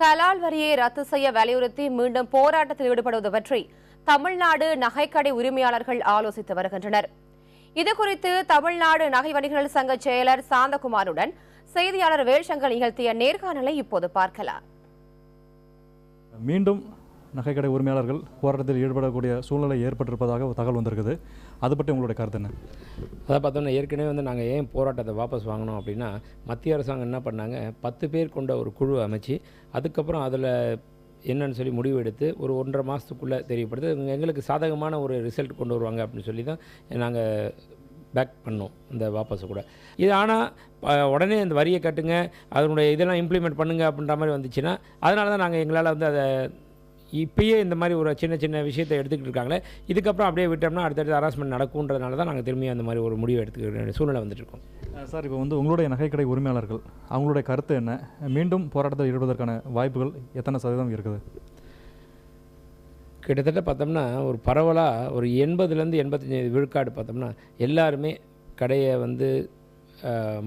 கலால் வரியை ரத்து செய்ய வலியுறுத்தி மீண்டும் போராட்டத்தில் ஈடுபடுவது பற்றி தமிழ்நாடு நகைக்கடை உரிமையாளர்கள் ஆலோசித்து வருகின்றனர். இதுகுறித்து தமிழ்நாடு நகை வணிகர்கள் சங்க செயலர் சாந்தகுமாருடன் செய்தியாளர் வேல்சங்கர் நிகழ்த்திய நேர்காணலை இப்போது பார்க்கலாம். மீண்டும் நகைக்கடை உரிமையாளர்கள் போராட்டத்தில் ஈடுபடக்கூடிய சூழ்நிலை ஏற்பட்டிருப்பதாக ஒரு தகவல் வந்திருக்குது. அது பற்றி உங்களுடைய கருத்து என்ன? அதை பார்த்தோம்னா ஏற்கனவே நாங்கள் ஏன் போராட்டத்தை வாபஸ் வாங்கினோம் அப்படின்னா, மத்திய அரசாங்கம் என்ன பண்ணாங்க, 10 பேர் கொண்ட ஒரு குழு அமைச்சு அதுக்கப்புறம் அதில் என்னன்னு சொல்லி முடிவு எடுத்து ஒரு 1.5 மாதத்துக்குள்ளே தெரியப்படுது எங்களுக்கு சாதகமான ஒரு ரிசல்ட் கொண்டு வருவாங்க அப்படின்னு சொல்லி தான் நாங்கள் பேக் பண்ணோம் இந்த வாபஸை கூட. இது ஆனால் உடனே இந்த வரியை கட்டுங்க, அதனுடைய இதெல்லாம் இம்ப்ளிமெண்ட் பண்ணுங்க அப்படின்ற மாதிரி வந்துச்சுன்னா, அதனால தான் நாங்கள் எங்களால் அதை இப்பயே இந்த மாதிரி ஒரு சின்ன சின்ன விஷயத்தை எடுத்துக்கிட்டு இருக்காங்களே, இதுக்கப்புறம் அப்படியே விட்டோம்னா அடுத்தடுத்து ஹராஸ்மெண்ட் நடக்கும்ன்றதுனால தான் நாங்கள் திரும்பி அந்த மாதிரி ஒரு முடிவு எடுத்துக்கிற சூழ்நிலை வந்துட்டுருக்கோம். சார், இப்போ உங்களுடைய நகைக்கடை உரிமையாளர்கள் அவங்களுடைய கருத்து என்ன? மீண்டும் போராட்டத்தில் ஈடுபடுவதற்கான வாய்ப்புகள் எத்தனை சதவீதம் இருக்குது? கிட்டத்தட்ட பார்த்தோம்னா ஒரு பரவலாக ஒரு 80% 85 விழுக்காடு பார்த்தோம்னா எல்லாருமே கடையை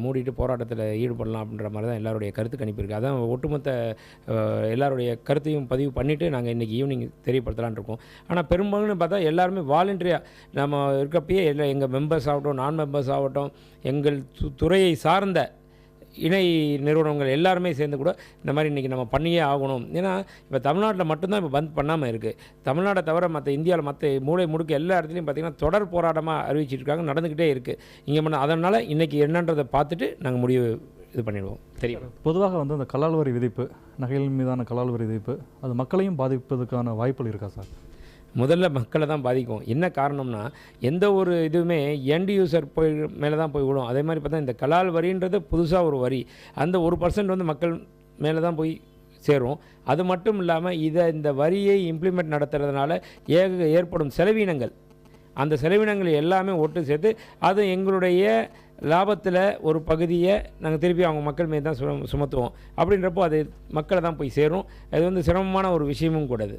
மூடிட்டு போராட்டத்தில் ஈடுபடலாம் அப்படின்ற மாதிரி தான் எல்லாருடைய கருத்து கணிப்பு இருக்குது. அதான் ஒட்டுமொத்த எல்லாருடைய கருத்தையும் பதிவு பண்ணிவிட்டு நாங்கள் இன்றைக்கி ஈவினிங் தெரியப்படுத்தலான்னு இருக்கோம். ஆனால் பெரும்பாலும் பார்த்தா எல்லாருமே வாலண்டரியாக நம்ம இருக்கப்பயே எங்கள் மெம்பர்ஸ் ஆகட்டும், நான் மெம்பர்ஸ் ஆகட்டும், எங்கள் துறையை சார்ந்த இணை நிறுவனங்கள் எல்லாருமே சேர்ந்து கூட இந்த மாதிரி இன்றைக்கி நம்ம பண்ணியே ஆகணும். ஏன்னா இப்போ தமிழ்நாட்டில் மட்டும்தான் இப்போ பந்த் பண்ணாமல் இருக்குது. தமிழ்நாட்டை தவிர மற்ற இந்தியாவில் மற்ற மூளை முடுக்க எல்லா இடத்துலையும் பார்த்திங்கன்னா தொடர் போராட்டமாக அறிவிச்சிருக்காங்க, நடந்துக்கிட்டே இருக்குது இங்கே பண்ண. அதனால் இன்றைக்கி என்னன்றதை பார்த்துட்டு நாங்கள் முடிவு இது பண்ணிடுவோம். தெரியும், பொதுவாக அந்த கலால் வரி விதிப்பு, நகைகள் மீதான கலால் வரி விதிப்பு அது மக்களையும் பாதிப்பதற்கான வாய்ப்புகள் இருக்கா சார்? முதல்ல மக்களை தான் பாதிக்கும். என்ன காரணம்னா, எந்த ஒரு இதுவுமே எண்ட் யூசர் மேலே தான் போய் விடும். அதே மாதிரி பார்த்தா இந்த கலால் வரின்றது புதுசாக ஒரு வரி, அந்த 1% மக்கள் மேலே தான் போய் சேரும். அது மட்டும் இல்லாமல் இந்த வரியை இம்ப்ளிமெண்ட் நடத்துறதுனால ஏற்படும் செலவினங்கள், அந்த செலவினங்கள் எல்லாமே ஒட்டு சேர்த்து அது எங்களுடைய லாபத்தில் ஒரு பகுதியை நாங்கள் திருப்பி அவங்க மக்கள் மீது தான் சுமத்துவோம். அப்படின்றப்போ அது மக்களை தான் போய் சேரும். அது சிரமமான ஒரு விஷயமும் கூடாது.